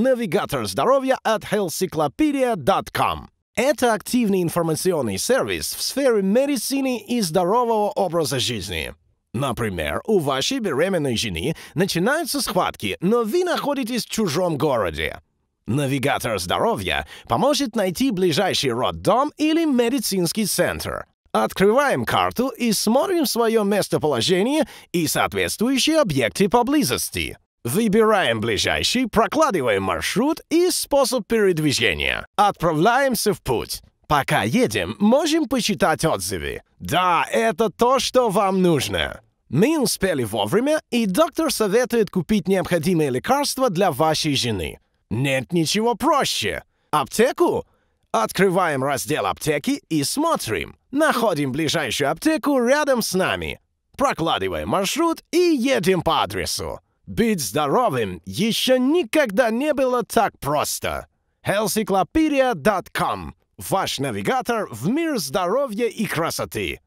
навигатор здоровья от healthyclopedia.com. Это активный информационный сервис в сфере медицины и здорового образа жизни. Например, у вашей беременной жены начинаются схватки, но вы находитесь в чужом городе. Навигатор здоровья поможет найти ближайший роддом или медицинский центр. Открываем карту и смотрим свое местоположение и соответствующие объекты поблизости. Выбираем ближайший, прокладываем маршрут и способ передвижения. Отправляемся в путь. Пока едем, можем почитать отзывы. Да, это то, что вам нужно. Мы успели вовремя, и доктор советует купить необходимые лекарства для вашей жены. Нет ничего проще. Аптеку? Открываем раздел аптеки и смотрим. Находим ближайшую аптеку рядом с нами. Прокладываем маршрут и едем по адресу. Быть здоровым еще никогда не было так просто. healthyclopedia.com. Ваш навигатор в мир здоровья и красоты.